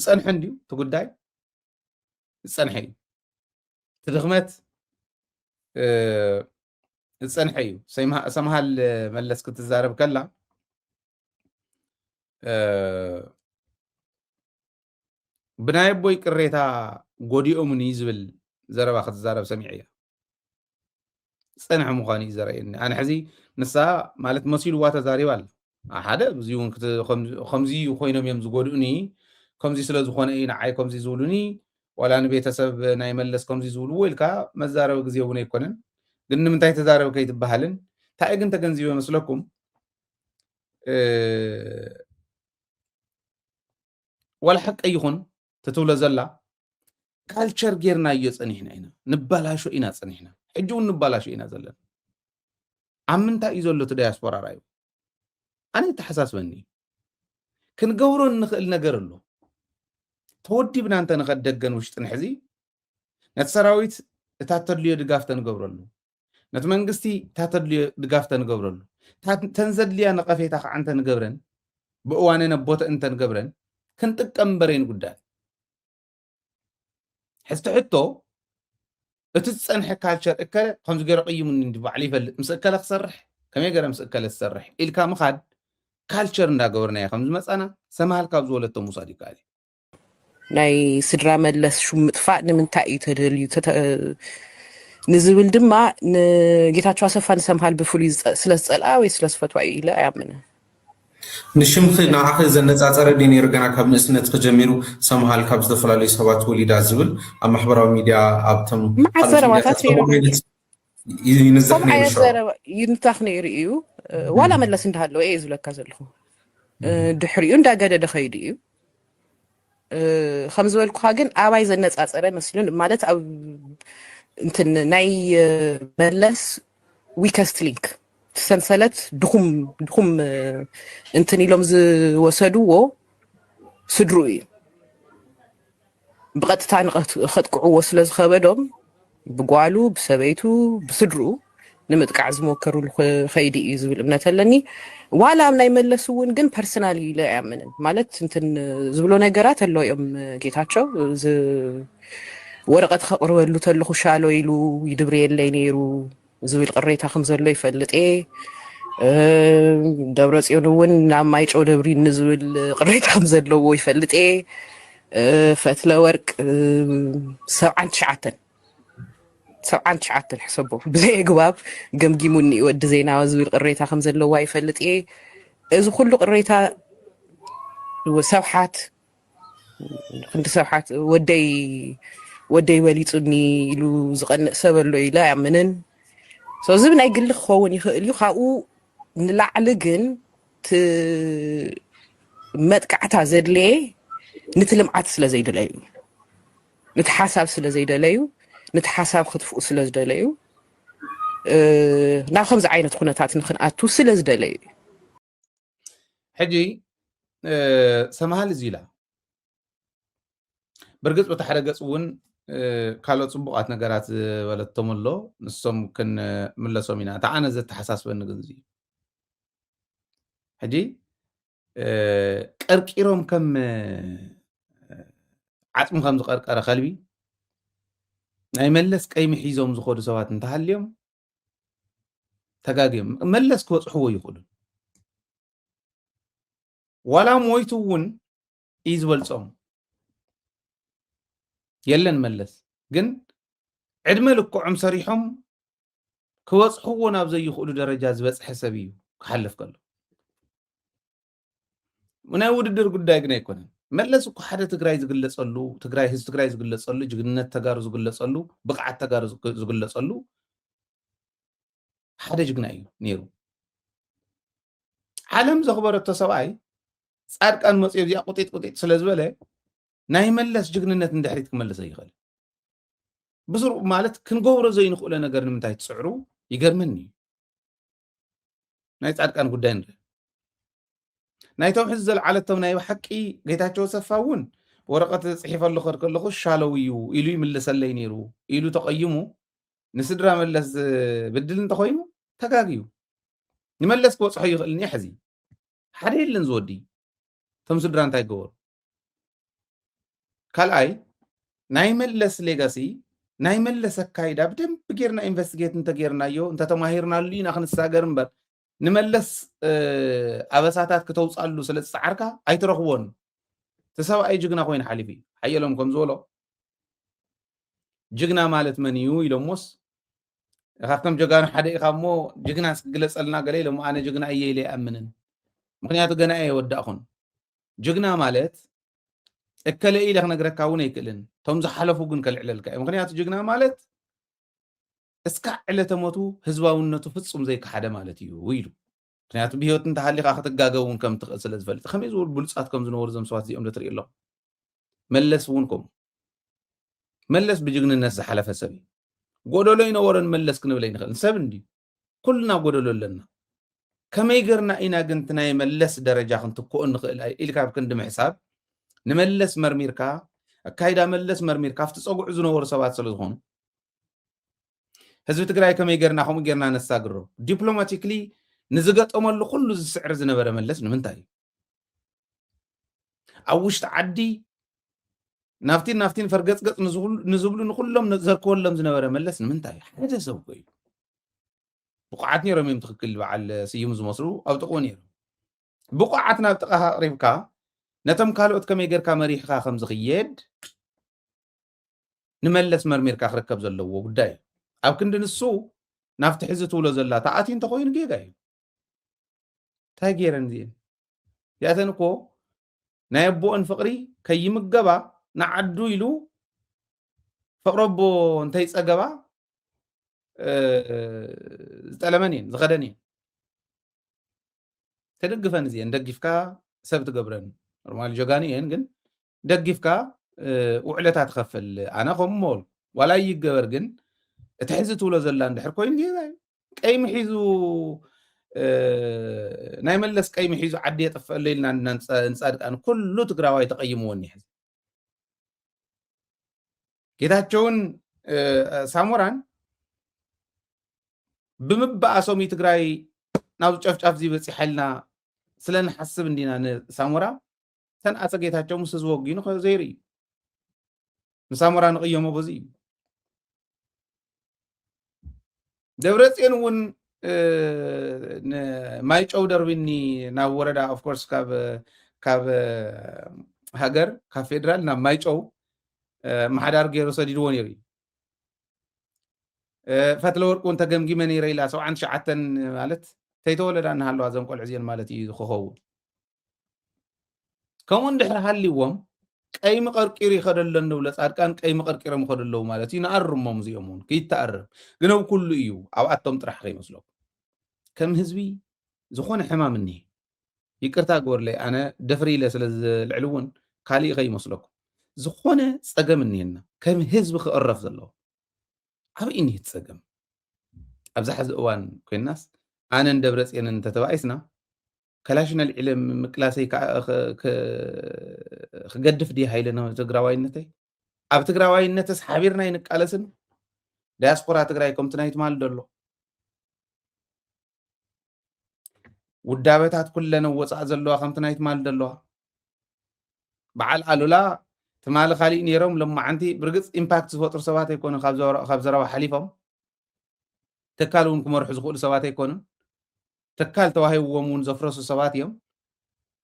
ዝፀንሕ እንድዩ ትጉዳይ ዝፀንሐ እዩ ትድኽመት ዝፀንሐ እዩ ሰምሃል መለስ ክትዛረብ ከላ ብናይ ኣቦይ ቅሬታ ጎዲኦሙኒ ዝብል ዘረባ ክትዛረብ ሰሚዐ እያ ፀንሐ ምዃኑ እዩ ዘርእየኒ ኣነ ሕዚ ንሳ ማለት መሲልዋ ተዛሪባ ኣላ ሓደ እዚ እውን ከምዚ ኮይኖም እዮም ዝጎድኡኒ ከምዚ ስለ ዝኾነ እዩ ንዓይ ከምዚ ዝብሉኒ ዋላ ንቤተሰብ ናይ መለስ ከምዚ ዝብልዎ ኢልካ መዛረቢ ግዜ እውን ኣይኮነን ግን ንምንታይ ተዛረብ ከይትበሃልን እንታይ ግን ተገንዚበ መስለኩም ወላ ሓቂ ይኹን ትትብሎ ዘላ ካልቸር ጌርና እዮ ፀኒሕና ኢና ንባላሾ ኢና ፀኒሕና ሕጂ እውን ንባላሾ ኢና ዘለና ኣብ ምንታይ እዩ ዘሎ እቲ ዳያስፖራ ራእዩ ኣነ ተሓሳስበኒ ክንገብሮ ንኽእል ነገር ኣሎ ተወዲብና እንተ ንኸደገን ውሽጢ ንሕዚ ነቲ ሰራዊት እታ ተድልዮ ድጋፍ ተንገብረሉ ነቲ መንግስቲ እታ ተድልዮ ድጋፍ ተንገብረሉ ተንዘድልያ ነቐፌታ ከዓ እንተ ንገብረን ብእዋነን ኣቦተ እንተ ንገብረን ክንጥቀም በረይን ጉዳይ ሕዝቲ ሕቶ እቲ ዝፀንሐ ካልቸር እከለ ከምዚ ገይረ ቀይሙኒ እንዲ ባዕሉ ይፈልጥ ምስ እከለ ክሰርሕ ከመይ ገይረ ምስ እከለ ዝሰርሕ ኢልካ ምኻድ ካልቸር እንዳገበርናዮ ከም ዝመፃና ሰማሃል ካብ ዝወለቶ ምውሳድ ይከኣል ናይ ስድራ መለስ ሹም ምጥፋእ ንምንታይ እዩ ተደልዩ ንዝብል ድማ ንጌታቸው ኣሰፋ ንሰምሃል ብፍሉይ ስለ ዝፀልኣ ወይ ስለ ዝፈትዋ እዩ ኢለ ኣያምንን ንሽምኺ ንዓኸ ዘነፃፀረ ዲ ነይሩ ገና ካብ ንእስነት ከጀሚሩ ሰምሃል ካብ ዝተፈላለዩ ሰባት ወሊዳ ዝብል ኣብ ማሕበራዊ ሚድያ ኣብቶም መዓት ዘረባታት ይንዛሕ ነይሩ ይንታኽ ነይሩ እዩ ዋላ መለስ እንዳሃለወ እየ ዝብለካ ዘለኹ ድሕሪኡ እንዳገደደ ኸይዱ እዩ ከም ዝበልኩኻ ግን ኣባይ ዘነፃፀረ መስሉን ማለት ኣብ እንትን ናይ መለስ ዊከስት ሊንክ ሰንሰለት ድኹም እንትን ኢሎም ዝወሰድዎ ስድሩ እዩ ብቐጥታ ንኸጥቅዕዎ ስለ ዝኸበዶም ብጓሉ ብሰበይቱ ብስድርኡ ንምጥቃዕ ዝሞከሩሉ ኸይዲ እዩ ዝብል እምነት ኣለኒ ዋላ ኣብ ናይ መለስ እውን ግን ፐርሰናሊ ኢለ ኣያምንን ማለት እንትን ዝብሎ ነገራት ኣሎ እዮም ጌታቸው ወረቐት ከቕርበሉ ተለኹ ሻሎ ኢሉ ይድብርየለይ ነይሩ ዝብል ቅሬታ ከም ዘሎ ይፈልጥ ደብረፅዮን እውን ናብ ማይጨው ደብሪ ንዝብል ቅሬታ ከም ዘለዎ ይፈልጥ ፈትለ ወርቅ 79 ሕሰቦ ብዘይ ግባብ ገምጊሙኒ ወዲ ዜናዊ ዝብል ቅሬታ ከም ዘለዋ ይፈልጥ እዚ ኩሉ ቅሬታ ሰብሓት ክንዲ ሰብሓት ወደይ ወሊፁኒ ኢሉ ዝቐንእ ሰብ ኣሎ ኢለ ኣያምንን እዚ ብናይ ግሊ ክኸውን ይኽእል እዩ ካብኡ ንላዕሊ ግን መጥቃዕታ ዘድለየ ነቲ ልምዓት ስለ ዘይደለዩ ነቲ ሓሳብ ስለ ዘይደለዩ ነቲ ሓሳብ ክትፍኡ ስለ ዝደለዩ ናብ ከምዚ ዓይነት ኩነታት ንክንኣቱ ስለ ዝደለዩ ሕጂ ሰምሃል እዚ ኢላ ብርግፅ በቲ ሓደ ገፅ እውን ካልኦት ፅቡቃት ነገራት ዝበለቶም ኣሎ ንሶም ክንምለሶም ኢና እታ ኣነ ዘተሓሳስበኒ ግን እዚ ሕጂ ቀርቂሮም ከም ዓፅሚ ከም ዝቀርቀረ ከልቢ ናይ መለስ ቀይሚ ሒዞም ዝኸዱ ሰባት እንተሃልዮም ተጋጊዮም መለስ ክበፅሕዎ ይኽእሉ ዋላ ሞይቱ እውን እዩ ዝበልፆም የለን መለስ ግን ዕድመ ልክዖም ሰሪሖም ክበፅሕዎ ናብ ዘይኽእሉ ደረጃ ዝበፅሐ ሰብ እዩ ክሓልፍ ከሎ ናይ ውድድር ጉዳይ ግን ኣይኮነን መለስ እኮ ሓደ ትግራይ ዝግለፀሉ ህዝቢ ትግራይ ዝግለፀሉ ጅግንነት ተጋሩ ዝግለፀሉ ብቕዓት ተጋሩ ዝግለፀሉ ሓደ ጅግና እዩ ነይሩ ዓለም ዘኽበረቶ ሰብኣይ ጻድቃን መፅዮ እዚኣ ቁጢጥ ስለ ዝበለ ናይ መለስ ጅግንነት እንድሕሪት ክመለስ ኣይኽእል ብስሩዕ ማለት ክንገብሮ ዘይንኽእሎ ነገር ንምንታይ ትፅዕሩ ይገርመኒ ናይ ጻድቃን ጉዳይ ንርኢ ናይቶም ሕዚ ዘለዓለቶም ናይ ሓቂ ጌታቸው ኣሰፋ እውን ወረቐት ፅሒፈሉ ከለኹ ሻለው እዩ ኢሉ ይምልሰለይ ነይሩ ኢሉ ተቐይሙ ንስድራ መለስ ብድል እንተኮይኑ ተጋግዩ ንመለስ ክበፅሖ ይኽእልኒ ሕዚ ሓደ የለን ዝወዲ ቶም ስድራ እንታይ ገበሩ ካልኣይ ናይ መለስ ሌጋሲ ናይ መለስ ኣካይዳ ብደንብ ጌርና ኢንቨስቲጌት እንተጌርናዮ እንተተማሂርናሉ ኢና ክንሳገር እምበር ንመለስ ኣበሳታት ክተውፃሉ ስለ ዝፀዓርካ ኣይትረኽቦን እቲ ሰብኣይ ጅግና ኮይኑ ሓሊፉ እዩ ሓየሎም ከም ዝበሎ ጅግና ማለት መን እዩ ኢሎሞስ ካብቶም ጀጋኑ ሓደ ኢኻ እሞ ጅግና ስግለፀልና ገለ ኢሎሞ ኣነ ጅግና እየ ኢለ ይኣምንን ምክንያቱ ገና እየ የወዳእኹን ጅግና ማለት እከለ ኢለ ክነግረካ እውን ኣይክእልን ቶም ዝሓለፉ ግን ከልዕለልካ እዩ ምክንያቱ ጅግና ማለት እስካዕ ዕለተ ሞቱ ህዝባውነቱ ፍፁም ዘይከሓደ ማለት እዩ ኢሉ ምክንያቱ ብሂወት እንተሃሊኻ ክትጋገብ እውን ከም ትኽእል ስለ ዝፈልጥ ከመይ ዝበሉ ብሉፃት ከም ዝነበሩ ዞም ሰባት እዚኦም ትሪኢ ኣለኹ መለስ እውን ከምኡ መለስ ብጅግንነት ዝሓለፈ ሰብ እዩ ጎደሎ ይነበረን መለስ ክንብል ኣይንኽእል ሰብ እንድዩ ኩልና ጎደሎ ኣለና ከመይ ገርና ኢና ግን እቲ ናይ መለስ ደረጃ ክንትክኦ ንኽእል ኢልካ ክንዲ ምሕሳብ ንመለስ መርሚርካ ኣካይዳ መለስ መርሚርካ ኣብቲ ፀጉዑ ዝነበሩ ሰባት ስለ ዝኾኑ ህዝቢ ትግራይ ከመይ ገርና ከምኡ ጌርና ነሳግሮ ዲፕሎማቲክሊ ንዝገጠመሉ ኩሉ ዝስዕር ዝነበረ መለስ ንምንታይ እዩ ኣብ ውሽጢ ዓዲ ናፍቲን ፈርገፅገፅ ንዝብሉ ንኩሎም ዘርክበሎም ዝነበረ መለስ ንምንታይ ሓደ ሰብ ኮይኑ ብቑዓት ነይሮም እዮም ትክክል በዓል ስዩም ዝመስሉ ኣብ ጥቕኡ ነይሮም ብቑዓት ናብ ጥቓ ቅሪብካ ነቶም ካልኦት ከመይ ጌርካ መሪሕካ ከም ዝኽየድ ንመለስ መርሚርካ ክርከብ ዘለዎ ጉዳይ እዩ ኣብ ክንዲ ንሱ ናብቲ ሕዚ ትብሎ ዘላ ተኣትዩ እንተኮይኑ ጌጋ እዩ እንታይ ገይረን እዚአን ያተን እኮ ናይ ኣቦአን ፍቕሪ ከይምገባ ንዓዱ ኢሉ ፍቅሪ ኣቦ እንተይፀገባ ዝጠለመን እየን ዝኸደን እየን ተደግፈን እዚአን ደጊፍካ ሰብ ትገብረን ኖርማል ጀጋኒ እየን ግን ደጊፍካ ውዕለታ ትኸፍል ኣነ ከምኡ መበሉ ዋላ ይገበር ግን እቲ ሕዚ ትብሎ ዘላ እንድሕር ኮይኑ ጌጋ እዩ ቀይ ምሒዙ ናይ መለስ ቀይ ምሒዙ ዓዲ የጠፍአሎ ኢልና ንፃድቃን ኩሉ ትግራዋይ ተቐይምዎኒ ሕዚ ጌታቸውን ሳሞራን ብምባኣሶም ትግራይ ናብ ጨፍጫፍ ዝበፂሕ ሓይልና ስለንሓስብ እንዲና ንሳሞራ ተንኣፀ ጌታቸው ምስ ዝወጊኑ ዘይሩ እዩ ንሳሞራ ንቕየሞ በዚ እዩ ደብረፅዮን እውን ማይጨው ደርቢኒ ናብ ወረዳ ኦፍኮርስ ካብ ሃገር ካብ ፌደራል ናብ ማይጨው ማሓዳር ገይሩ ሰዲድዎ ነይሩ እዩ ፈትለ ወርቁ እንተገምጊመ ነይረ ኢላ 79 ማለት ተይተወለዳ እናሃለዋ እዞም ቆልዑ እዚአን ማለት እዩ ክኸውን ከምኡ እንድሕር ሃልይዎም ቀይ መቐርቂሩ ይኸደሎ እንብሎ ፃድቃን ቀይ መቐርቂሮም ይኸዱ ኣለዉ ማለት እዩ ንኣርሞም እዚኦም እውን ከይተኣርም ግን ኣብ ኩሉ እዩ ኣብኣቶም ጥራሕ ከይመስሎም ከም ህዝቢ ዝኾነ ሕማም እኒሄ ይቅርታ ግበርለይ ኣነ ደፍሪ ኢለ ስለ ዝልዕል እውን ካሊእ ከይመስለኩም ዝኾነ ፀገም እኒሄና ከም ህዝቢ ክቕረፍ ዘለዎ ዓብይ እኒሄ ፀገም ኣብዛ ሕዚ እዋን ኮይናስ ኣነን ደብረፅዮንን ተተባኢስና ከላሽናል ዕለም ምቅላሰይ ክገድፍ ድየ ሃይለና ትግራዋይነተይ ኣብ ትግራዋይነተስ ሓቢርና ይንቃለስን ዳያስፖራ ትግራይ ከምቲ ናይ ትማል ደሎ ውዳበታት ኩለን ወፃእ ዘለዋ ከምቲ ናይ ትማል ደለዋ በዓል ኣሉላ ትማሊ ካሊእ ነይሮም ሎማዓንቲ ብርግፅ ኢምፓክት ዝፈጥሩ ሰባት ኣይኮኑን ካብ ዘረባ ሓሊፎም ትካል እውን ክመርሑ ዝኽእሉ ሰባት ኣይኮኑን ትካል ተዋሂብዎም እውን ዘፍረሱ ሰባት እዮም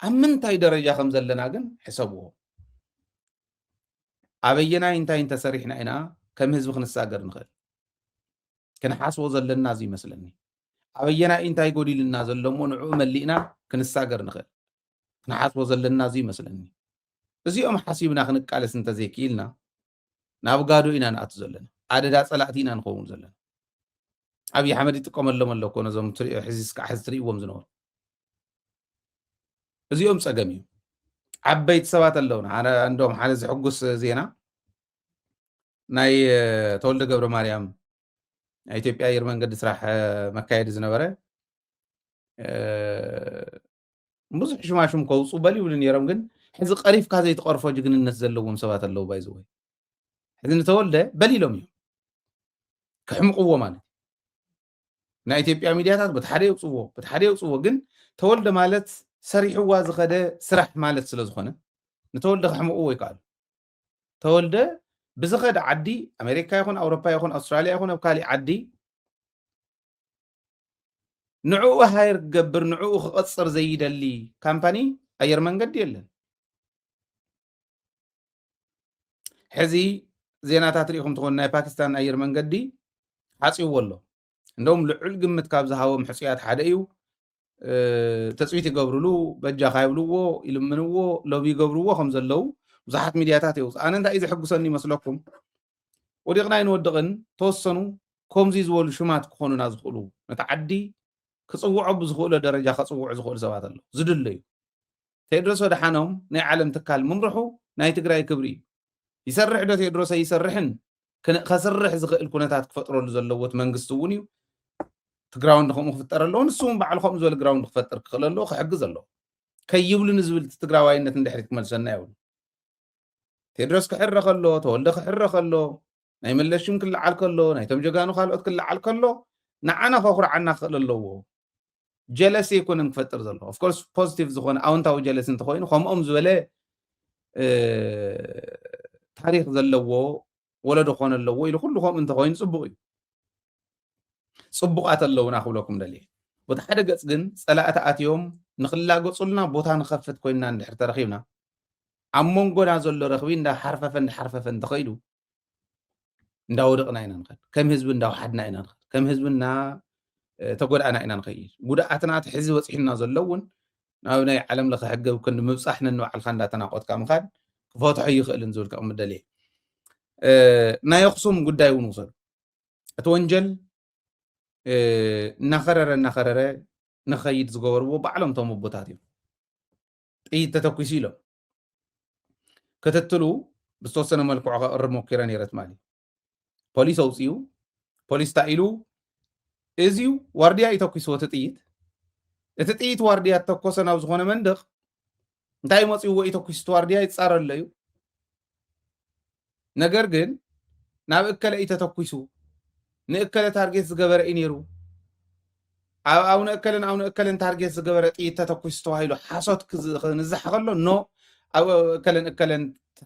ኣብ ምንታይ ደረጃ ከም ዘለና ግን ሕሰብዎ ኣበየናይ እንታይ እንተሰሪሕና ኢና ከም ህዝቢ ክንሳገር ንኽእል ክንሓስቦ ዘለና እዚ ይመስለኒ ኣበየናይ እንታይ ጎዲልና ዘሎ እሞ ንዕኡ መሊእና ክንሳገር ንኽእል ክንሓስቦ ዘለና እዚ ይመስለኒ እዚኦም ሓሲብና ክንቃለስ እንተዘይክኢልና ናብ ጋዶ ኢና ንኣቱ ዘለና ኣደዳ ፀላእቲ ኢና ንኸውን ዘለና ኣብይ ኣሕመድ ይጥቀመሎም ኣሎ ኮ ነዞም ሕዚ ክሳዕ ሕዚ ትሪእዎም ዝነበሩ እዚኦም ፀገም እዩ ዓበይቲ ሰባት ኣለውና እንዶም ሓደ ዝሕጉስ ዜና ናይ ተወልደ ገብረ ማርያም ናይ ኢትዮጵያ ኣየር መንገዲ ስራሕ መካየዲ ዝነበረ ብዙሕ ሽማሽም ከውፁ በሊብሉ ነይሮም ግን ሕዚ ቀሪፍካ ዘይተቐርፎ ጅግንነት ዘለዎም ሰባት ኣለዉ ባይዝወይ ሕዚ ንተወልደ በሊሎም እዮም ክሕምቕዎ ማለት ናይ ኢትዮጵያ ሚድያታት በቲ ሓደ የውፅዎ ግን ተወልደ ማለት ሰሪሕዋ ዝኸደ ስራሕ ማለት ስለ ዝኾነ ንተወልደ ክሕምቕዎ ይከኣሉ ተወልደ ብዝኸድ ዓዲ ኣሜሪካ ይኹን ኣውሮፓ ይኹን ኣውስትራልያ ይኹን ኣብ ካሊእ ዓዲ ንዕኡ ሃይር ክገብር ንዕኡ ክቐፅር ዘይደሊ ካምፓኒ ኣየር መንገዲ የለን ሕዚ ዜናታት ሪኢኹም ትኾኑ ናይ ፓኪስታን ኣየር መንገዲ ሓፂውዎ ኣሎ እንደውም ልዑል ግምት ካብ ዝሃቦም ሕፅያት ሓደ እዩ ተፅቢት ይገብርሉ በጃ ካይብልዎ ይልምንዎ ሎቢ ይገብርዎ ከም ዘለው ብዙሓት ሚድያታት የውፅ ኣነ እንታይ እዩ ዝሕጉሰኒ ይመስለኩም ወዲቕና ይንወድቕን ተወሰኑ ከምዚ ዝበሉ ሽማት ክኾኑና ዝኽእሉ ነቲ ዓዲ ክፅውዖ ብዝኽእሎ ደረጃ ከፅውዑ ዝኽእሉ ሰባት ኣሎ ዝድለዩ ቴድሮስ ወድሓኖም ናይ ዓለም ትካል ምምርሑ ናይ ትግራይ ክብሪ እዩ ይሰርሕ ዶ ቴድሮስ ኣይሰርሕን ከስርሕ ዝኽእል ኩነታት ክፈጥረሉ ዘለዎት መንግስቲ እውን እዩ ትግራውንድ ከምኡ ክፍጠር ኣለዎ ንሱ እውን ባዕሉ ከምኡ ዝበለ ግራውንድ ክፈጥር ክኽእል ኣለዎ ክሕግዝ ኣለዎ ከይብሉ ንዝብል ትግራዋይነት እንድሕሪት ክመልሰና የብሉ ቴድሮስ ክሕረ ከሎ ተወልደ ክሕረ ከሎ ናይ መለሽም ክለዓል ከሎ ናይቶም ጀጋኑ ካልኦት ክለዓል ከሎ ንዓና ከኩርዓና ክኽእል ኣለዎ ጀለሲ ይኩንን ክፈጥር ዘሎ ኦፍኮርስ ፖዚቲቭ ዝኾነ ኣውንታዊ ጀለሲ እንተኮይኑ ከምኦም ዝበለ ታሪክ ዘለዎ ወለዶ ኮነ ኣለዎ ኢሉ ኩሉ ከምኡ እንተኮይኑ ፅቡቅ እዩ ፅቡቃት ኣለውና ክብለኩም ደልየ በቲ ሓደ ገፅ ግን ፀላእቲ ኣትዮም ንክላገፁልና ቦታ ንኸፍት ኮይንና እንድሕር ተረኺብና ኣብ መንጎና ዘሎ ረኽቢ እንዳሓርፈፈ እንተኸይዱ እንዳወደቕና ኢና ንኸድ ከም ህዝቢ እንዳወሓድና ኢና ንኸድ ከም ህዝቢ ተጎዳእና ኢና ንኸይድ ጉድኣትና እቲ ሕዚ በፂሕና ዘሎ እውን ናብ ናይ ዓለም ለኸ ሕጊ ክንዲ ምብፃሕ ነንባዕልካ እንዳተናቆትካ ምኻድ ክፈትሖ ይኽእልን ዝብል ከም ደልየ ናይ ኣክሱም ጉዳይ እውን ውሰዱ እቲ ወንጀል እናኸረረ ንኸይድ ዝገበርዎ ባዕሎም ቶም ቦታት እዮም ጥይት ተተኪሱ ኢሎም ክትትሉ ብዝተወሰነ መልክዑ ከቕርብ ሞኪረ ነይረት ማለት ፖሊስ ኣውፅኡ ፖሊስ ታ ኢሉ እዚዩ ዋርድያ ይተኪስዎ እቲ ጥይት ዋርድያ ተተኮሰ ናብ ዝኾነ መንደቕ እንታይ መፅይዎ ይተኪስ ዋርድያ ይፃረሎ እዩ ነገር ግን ናብ እከለ ተተኪሱ ንእከለ ታርጌት ዝገበረ እዩ ነይሩ ኣብ እከለን ታርጌት ዝገበረ ጥይት ተተኪሱ ተባሂሉ ሓሶት ክንዛሕ ከሎ ኖ ኣብ እከለን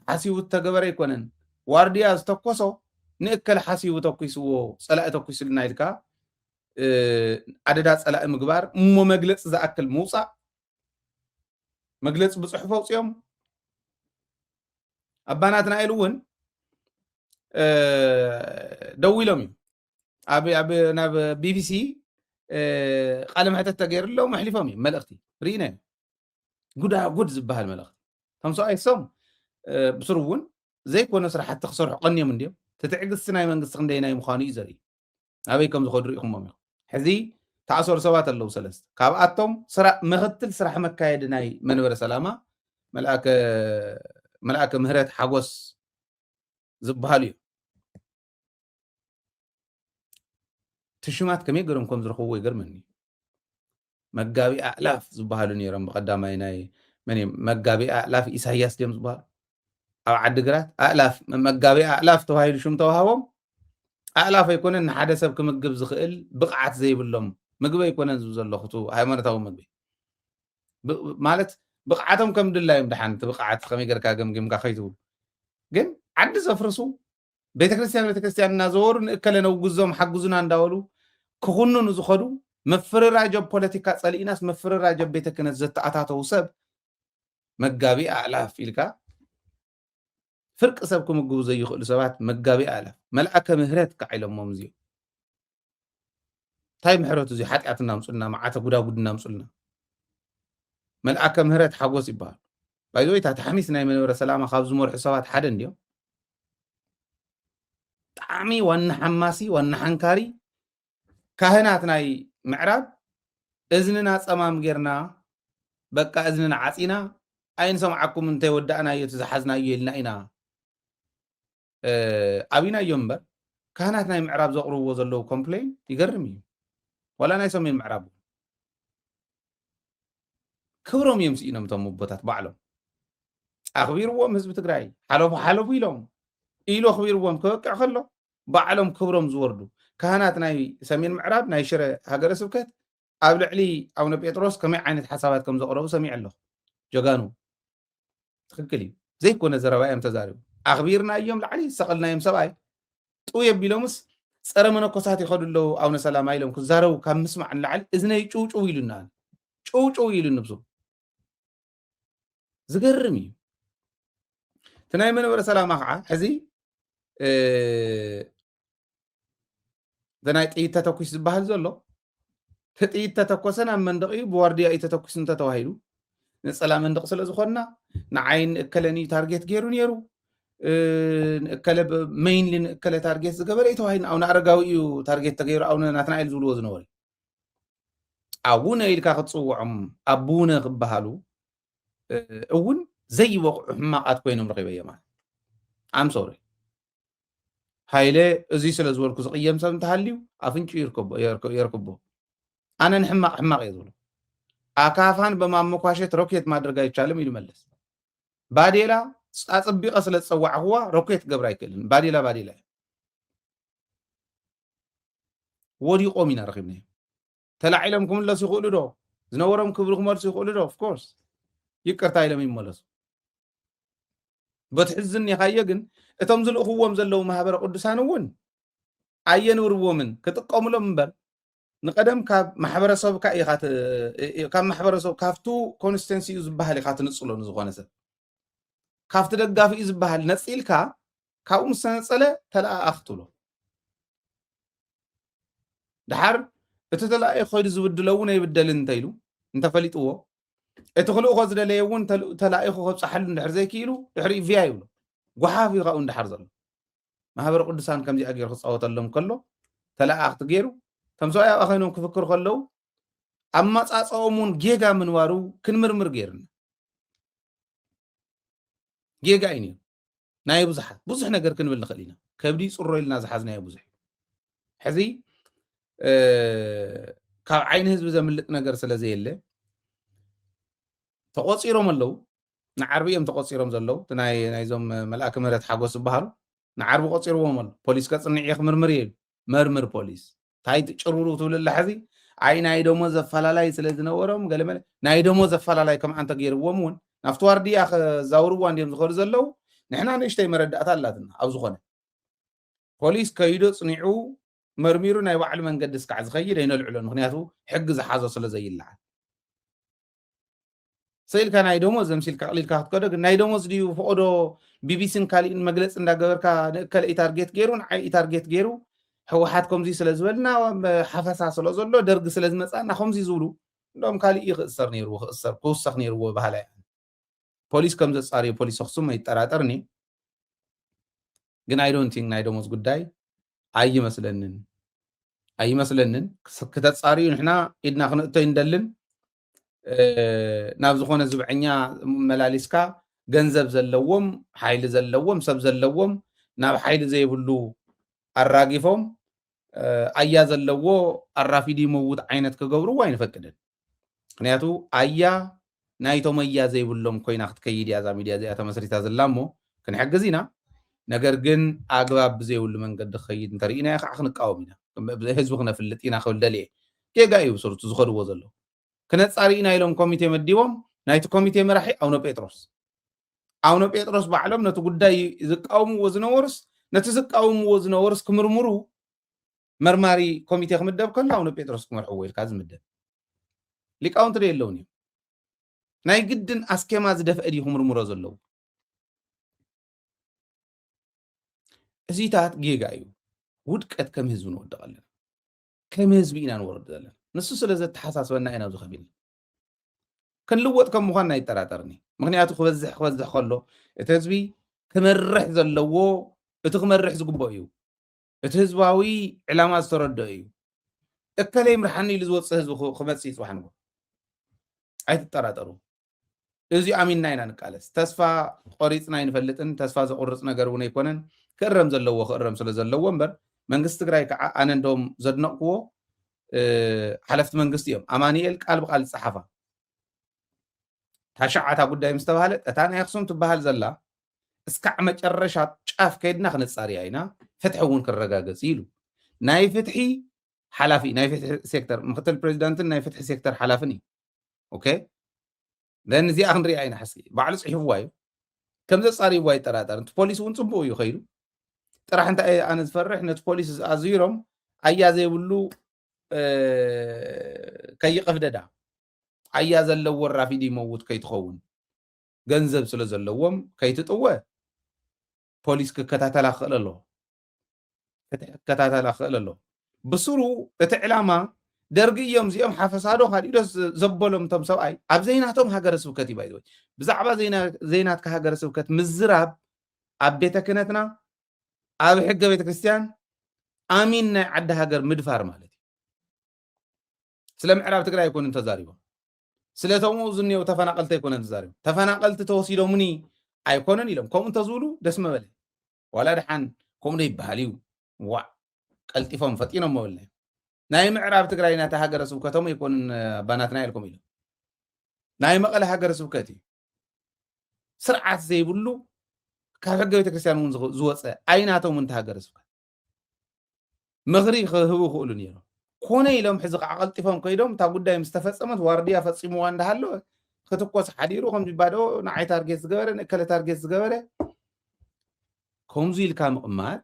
ሓሲቡ ተገበረ ይኮነን ዋርድያ ዝተኮሶ ንእከለ ሓሲቡ ተኪስዎ ፀላእ ተኪሱልና ኢልካ ዓደዳ ፀላእ ምግባር እሞ መግለፂ ዝኣክል ምውፃእ መግለፂ ብፅሑፍ ኣውፅኦም ኣባናትና ኢሉ እውን ደው ኢሎም እዩ ናብ ቢቢሲ ቃለ መሕተት ተገይሩሎም ኣሕሊፎም እዮም መልእኽቲ ርኢና እዮም ጉዳጉድ ዝበሃል መልእኽቲ ከም ሰብኣይ ሶም ብስሩ እውን ዘይኮነ ስራሕቲ ክሰርሑ ቀንዮም እንድዮም ትትዕግስቲ ናይ መንግስቲ ክንደይናይ ምዃኑ እዩ ዘርኢ ኣበይ ከም ዝኸዱ ሪኢኹሞም ኢኹም ሕዚ ተኣሰሩ ሰባት ኣለዉ ሰለስተ ካብኣቶም ምኽትል ስራሕ መካየዲ ናይ መንበረ ሰላማ መልኣከ ምህረት ሓጎስ ዝበሃሉ እዩ ትሽማት ከመይ ገይሮም ከም ዝረኽብዎ ይገርመኒ መጋቢ ኣእላፍ ዝበሃሉ ነይሮም ብቐዳማይ ናይ መጋቢ ኣእላፍ ኢሳያስ ድዮም ዝበሃሉ ኣብ ዓዲግራት ኣእላፍ መጋቢ ኣእላፍ ተባሂሉ ሽም ተዋሃቦም ኣእላፍ ኣይኮነን ንሓደ ሰብ ክምግብ ዝኽእል ብቕዓት ዘይብሎም ምግቢ ኣይኮነን ዝብል ዘለኹ ሃይማኖታዊ ምግቢ ማለት ብቕዓቶም ከም ድላዮም ድሓን እቲ ብቕዓት ከመይ ጌርካ ገምጊምካ ከይትብሉ ግን ዓዲ ዘፍርሱ ቤተክርስትያን እናዘወሩ ንእከለ ነውግዞም ሓግዙና እንዳበሉ ክኹንኑ ዝኸዱ መፍርራጀብ ፖለቲካ ፀሊእናስ መፍርራጀብ ቤተ ክህነት ዘተኣታተው ሰብ መጋቢ ኣእላፍ ኢልካ ፍርቂ ሰብ ክምግቡ ዘይኽእሉ ሰባት መጋቢ ኣእላፍ መልኣከ ምህረት ከዓ ኢሎሞም እዚኦም እንታይ ምሕረቱ እዚ ሓጢኣት እናምፁልና መዓተ ጉዳጉድ እናምፁልና መልኣከ ምህረት ሓጎስ ይበሃል ባይዘወይ እታ ተሓሚስ ናይ መንበረ ሰላማ ካብ ዝመርሑ ሰባት ሓደ እንድዮም ብጣዕሚ ዋና ሓማሲ ዋና ሓንካሪ ካህናት ናይ ምዕራብ እዝንና ፀማም ጌርና በቃ እዝንና ዓፂና ኣይንሰምዓኩም እንተይወዳእናዮ ዝሓዝናዮ ኢልና ኢና ኣብና እዮም እምበር ካህናት ናይ ምዕራብ ዘቕርብዎ ዘለዉ ኮምፕሌን ይገርም እዩ ወላ ናይ ሰሜን ምዕራብ ክብሮም እዮም ስኢኖም እቶም ቦታት ባዕሎም ኣኽቢርዎም ህዝቢ ትግራይ ሓለፉ ኢሎም ኢሉ ኣኽቢርዎም ክበቅዕ ከሎ ባዕሎም ክብሮም ዝወርዱ ካህናት ናይ ሰሜን ምዕራብ ናይ ሽረ ሃገረ ስብከት ኣብ ልዕሊ ኣቡነ ጴጥሮስ ከመይ ዓይነት ሓሳባት ከም ዘቕረቡ ሰሚዕ ኣለኹ ጀጋኑ ትክክል እዩ ዘይኮነ ዘረባ እዮም ተዛሪቡ أخبيرنا يوم العلي سقلنا يوم سبعي طويب بيلومس صار من قصات يخدلو أو نسلام عليهم كزارو كم مسمع عن العلي إذن يشوش ويلنا شوش ويلنا بزو زقرمي تناي من ورا سلام أخع حزي دنايت إيه تتوكس بحال زلو تتيت تتوكسنا من دقي بوارديا إيه تتوكس أنت توهيلو نسلام من دقس لزخنا نعين كلني تارجت غيرو نيرو كلب مين لين كل تارجت زقبل إيه توهين أو نعرقاوي تارجت تغير أو نتنايل زولو وزنوري أبونا إلكا ختصو أبونا بحالو أون زي وقع ما أتكوينهم رقيبية ما I'm sorry هايلة أزي سلازور كوز قيام سام تحليو أفنش يركبو أنا نحمق يزولو أكافان بما مقاشة روكيت ما درجة يتشالم يلملس بعديلا أصبي أصل تصوع هو روكيت قبراي كلن بعديلا ودي قومينا رقيبني تلا علمكم الله سيقولوا دو زنورم كبركم الله سيقولوا دو of course يكرت علم يملس بتحزني خايجن اتمزل أخوهم زلوا مهابر قدسان ون عين وربومن كتقوم لهم بر نقدم كاب محبرسو كاي خات كاب محبرسو كافتو كونستنسي يزبحال خات نصلو نزغونه سب كافت دغافي يزبحال نصيلكا كاو مسنصله تلا اختلو دحر اتتلا خيد زبدلو يبدل انتيلو انت فليطو اتخلو خز دليون تلا خو صحل دحر زي كيلو دحر فيا يبلو غحافي غاون دحر زل محبر قدسان كمزي اغير خصاوتلهم كله تلا اخت غيرو تمسويا أخينهم كفكر خلوا أما تصاومون جيجا من وارو كنمرمر غيرنا جيجا إني ناي بزح نجر كنبل نخلينا كبدي صرّي لنا زحزنا يا بزح حزي كعين هزب زملت نجر سلازي اللي تقصيرهم اللو نعربيهم تقصيرهم زلوا تناي زم ملاك مرت حقوس بحال نعرب قصيرهم اللو بوليس كتصنع يخ مرمر بوليس تايت شرورو تقول اللحظي عين نايدومو زفلالاي سلازنورم قال مال نايدومو زفلالاي كم أنت غير ومون نفتوار دي أخ زاورو عندهم زخور زلوا نحنا نشتي مردات اللاتنا أو زخونه بوليس كيدو صنعو مرميرو ناي وعل من قدس كعز خير هنا العلن مغنياتو حق زحازو سلا زي اللعب سيل كان نايدومو زمسيل كقليل كاخد كدو نايدومو ديو فودو BBC كالين مجلس اندا غبركا كل تارجت غيرو نعي تارجت غيرو حوحات كمزي سلازولنا حفصا سلازولو درج سلاز مصانا خمزي زولو دوم كالي يخسر نيرو خسر كوسخ نيرو بحالا بوليس كمز صاري بوليس خصوم يتراطرني ግን I don't think ናይዶሞስ ጉዳይ ኣይመስለንን ከተጻሪዩ ንሕና ኢድና ክንእቶ ይንደልን ናብ ዝኾነ ዝብዕኛ መላሊስካ ገንዘብ ዘለዎም ሓይሊ ዘለዎም ሰብ ዘለዎም ናብ ሓይሊ ዘይብሉ ኣራጊፎም ኣያ ዘለዎ ኣራፊዲ መውት ዓይነት ክገብርዎ ኣይንፈቅድን ምክንያቱ ኣያ ናይቶም ኣያ ዘይብሎም ኮይና ክትከይድ እያ እዛ ሚድያ እዚኣ ተመስሪታ ዘላ እሞ ክንሕግዝ ኢና ነገር ግን ኣግባብ ብዘይብሉ መንገዲ ክኸይድ እንተርኢና ከዓ ክንቃወም ኢና ህዝቢ ክነፍልጥ ኢና ክብል ደልየ ጌጋ እዩ ብስርቱ ዝኸድዎ ዘሎ ክነፃሪ ኢና ኢሎም ኮሚቴ መዲቦም ናይቲ ኮሚቴ መራሒ ኣውነ ጴጥሮስ ባዕሎም ነቲ ጉዳይ ዝቃወምዎ ዝነበሩስ ነቲ ዝቃወምዎ ዝነበሩስ ክምርምሩ መርማሪ ኮሚቴ ክምደብ ከሎ ኣውነ ጴጥሮስ ክመርሕዎ ኢልካ ዝምደብ ሊቃውንቲ ዶ የለውን እዮም ናይ ግድን ኣስኬማ ዝደፍአ ድዩ ክምርምሮ ዘለዉ እዚታት ጌጋ እዩ ውድቀት ከም ህዝቢ ንወድቕ ኣለና ከም ህዝቢ ኢና ንወርድ ዘለና ንሱ ስለ ዘተሓሳስበና ኢና ኣብዚ ከቢልና ክንልወጥ ከም ምኳንና ይጠራጠርኒ ምክንያቱ ክበዝሕ ከሎ እቲ ህዝቢ ክመርሕ ዘለዎ እቲ ክመርሕ ዝግባእ እዩ እቲ ህዝባዊ ዕላማ ዝተረድኦ እዩ እከለይ ምርሓኒ ኢሉ ዝወፅእ ህዝቢ ክመፅእ ይፅባሕ ንጎ ኣይትጠራጠሩ እዚ ኣሚንና ኢና ንቃለስ ተስፋ ቆሪፅና ይንፈልጥን ተስፋ ዘቁርፅ ነገር እውን ኣይኮነን ክእረም ዘለዎ ክእረም ስለ ዘለዎ እምበር መንግስቲ ትግራይ ከዓ ኣነ እንደም ዘድነቕዎ ሓለፍቲ መንግስቲ እዮም ኣማኒኤል ቃል ብቃል ዝፀሓፋ ታሸዓታ ጉዳይ ምስ ተባሃለት እታ ናይ ኣክሱም ትበሃል ዘላ እስካዕ መጨረሻ ጫፍ ከይድና ክንፃርያ ኢና ፍትሒ እውን ክረጋገፅ ኢሉ ናይ ፍትሒ ሓላፊ ናይ ፍትሒ ሴክተር ምክትል ፕሬዚዳንትን ናይ ፍትሒ ሴክተር ሓላፍን እዩ ኦኬ ደን እዚኣ ክንሪኣ ኢና ሓሲ ባዕሉ ፅሒፍዋ እዩ كم ذا صاري واي ترى بوليس ونصبو يخيلو طرح انت انا تفرح نت بوليس ازيرهم ايا زي بلو كيقف ددا ايا زلو ورافي دي موت كيتخون ገንዘብ ስለ ዘለዎም ከይትጥወ ፖሊስ ክከታተላ ክእል ኣሎ ብስሩ እቲ ዕላማ ደርጊ እዮም እዚኦም ሓፈሳዶ ካልኢዶ ዘበሎም ቶም ሰብኣይ ኣብ ዘይናቶም ሃገረ ስብከት ይባይ ብዛዕባ ዘይናትካ ሃገረ ስብከት ምዝራብ ኣብ ቤተ ክህነትና ኣብ ሕገ ቤተ ክርስቲያን ኣሚን ናይ ዓዲ ሃገር ምድፋር ማለት እዩ ስለ ምዕራብ ትግራይ ኣይኮኑን ተዛሪቦም ስለቶም ዝኒው ተፈናቀልቲ ኣይኮነን ተዛሪቦም ተፈናቀልቲ ተወሲዶምኒ ኣይኮነን ኢሎም ከምኡ እንተዝብሉ ደስ መበለ ዋላ ድሓን ከምኡ ይበሃል እዩ ዋ ቀልጢፎም ፈጢኖም መበለ ናይ ምዕራብ ትግራይ ናታ ሃገረ ስብከቶም ኣይኮኑን ባናትና ኢልኩም ኢሎም ናይ መቐለ ሃገረ ስብከት እዩ ስርዓት ዘይብሉ ካብ ሕገ ቤተክርስትያን እውን ዝወፀ ኣይናቶም እንተ ሃገረ ስብከት ምኽሪ ክህቡ ክእሉ ነይሮም ኮነ ኢሎም ሕዚ ከዓ ቀልጢፎም ከይዶም እታ ጉዳይ ምስ ተፈፀመት ዋርድያ ፈፂምዋ እንዳሃለወ ክትኮስ ሓዲሩ ከም ዝባዶ ንዓይ ታርጌት ዝገበረ ንእከለ ታርጌት ዝገበረ ከምዙ ኢልካ ምቕማጥ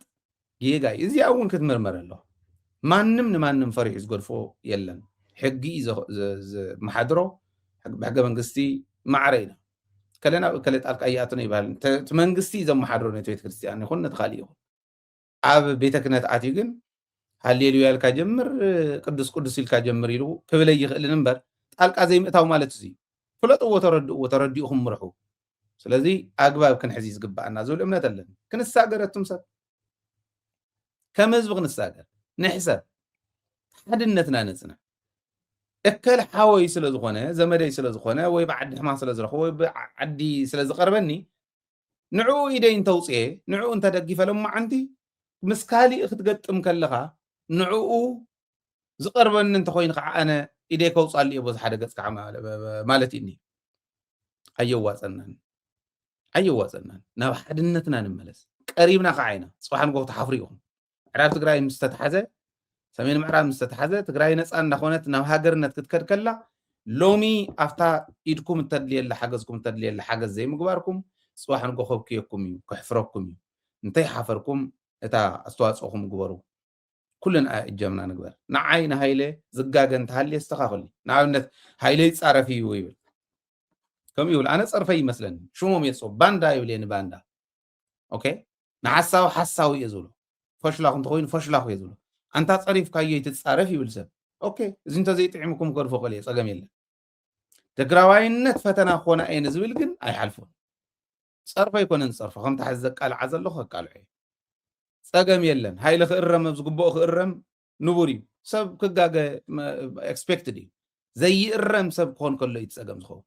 ጌጋይ እዚኣ እውን ክትምርመር ኣሎ ማንም ንማንም ፈሪሑ ዝገድፎ የለን ሕጊ ዝመሓድሮ ብሕገ መንግስቲ ማዕረ ኢና ከለና ከለ ጣልቃ ይኣቱ ነው ይባል መንግስቲ ዘመሓድሮ ነቲ ቤተክርስትያን ይኹን ነቲ ካልእ ይኹን ኣብ ቤተ ክህነት ኣትዩ ግን ሃሌሉያ ኢልካ ጀምር ቅዱስ ቅዱስ ኢልካ ጀምር ኢሉ ክብለይ ይኽእልን እምበር ጣልቃ ዘይምእታው ማለት እዩ ፍለጥዎ ተረዲኡኹም ምርሑ ስለዚ ኣግባብ ክንሕዚ ዝግባአና ዝብል እምነት ኣለኒ ክንሳገረቱም ሰብ ከም ህዝቢ ክንሳገር ንሕሰብ ሓድነትና ነፅንዕ እከል ሓወይ ስለ ዝኾነ ዘመደይ ስለ ዝኾነ ወይ ብዓዲ ሕማም ስለ ዝረኽቦ ወይ ብዓዲ ስለ ዝቐርበኒ ንዕኡ ኢደይ እንተውፅአ ንዕኡ እንተደጊፈ ሎማዓንቲ ምስ ካሊእ ክትገጥም ከለኻ ንዕኡ ዝቐርበኒ እንተኮይኑ ከዓ ኣነ ኢደይ ከውፃሉ እየ በዚ ሓደ ገፅ ከዓ ማለት እኒ ኣየዋፀናን ናብ ሓድነትና ንመለስ ቀሪብና ከዓ ኢና ፅባሕ ንጎ ተሓፍሪ ኢኹም ምዕራብ ትግራይ ምስ ተተሓዘ ሰሜን ምዕራብ ምስ ተተሓዘ ትግራይ ነፃ እንዳኾነት ናብ ሃገርነት ክትከድ ከላ ሎሚ ኣፍታ ኢድኩም እንተድልየላ ሓገዝኩም እንተድልየላ ሓገዝ ዘይምግባርኩም ፅባሕ ንጎ ከብክየኩም እዩ ክሕፍረኩም እዩ እንተይሓፈርኩም እታ ኣስተዋፅኦኩም ግበሩ ኩለን እጀምና ንግበር ንዓይ ንሃይለ ዝጋገ እንተሃልየ ዝተኻኽል ንኣብነት ሃይለ ይፃረፍ እዩ ይብል ከምኡ ይብል ኣነ ፀርፈይ ይመስለኒ ሽሞም የፅኦ ባንዳ ይብለኒ ባንዳ ኦኬ ንሓሳቡ ሓሳዊ እየ ዝብሎ ፈሽላኹ እንተኮይኑ ፈሽላኹ እየ ዝብሎ ኣንታ ፀሪፍካዮ ይትፃረፍ ይብል ሰብ ኦኬ እዚ እንተዘይጥዕሙኩም ከርፎ ቀል እየ ፀገም የለን ትግራዋይነት ፈተና ክኾነ እየን ዝብል ግን ኣይሓልፎን ፀርፈ ኣይኮነን ፀርፎ ከምቲ ሓዚ ዘቃልዓ ዘለኹ ከቃልዑ እየ ፀገም የለን ሃይለ ክእረም ኣብ ዝግብኦ ክእረም ንቡር እዩ ሰብ ክጋገ ኤክስፔክትድ እዩ ዘይእረም ሰብ ክኾን ከሎ እዩ ፀገም ዝኸውን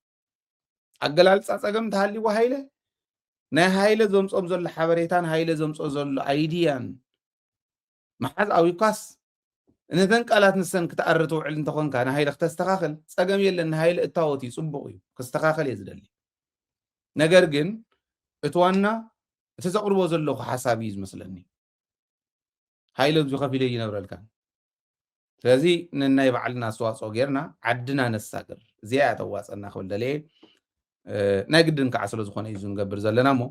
ኣገላልፃ ፀገም እንተሃልይዎ ሃይለ ናይ ሃይለ ዘምፆም ዘሎ ሓበሬታን ሃይለ ዘምፆ ዘሎ ኣይድያን መሓዝ ኣዊኳስ ነተን ቃላት ንሰን ክትኣሪ ትውዕል እንተኾንካ ንሃይለ ክተስተኻኽል ፀገም የለን ንሃይለ እታወት እዩ ፅቡቕ እዩ ክስተኻኸል እየ ዝደሊ ነገር ግን እቲ ዋና እቲ ዘቕርቦ ዘለኹ ሓሳብ እዩ ዝመስለኒ ሃይለ ብዙ ከፊለ ይነብረልካ ስለዚ ንናይ ባዕልና ኣስተዋፅኦ ጌርና ዓድና ነሳግር እዚኣ ተዋፀና ክብል ደለየ ናይ ግድን ከዓ ስለ ዝኾነ እዩ ንገብር ዘለና እሞ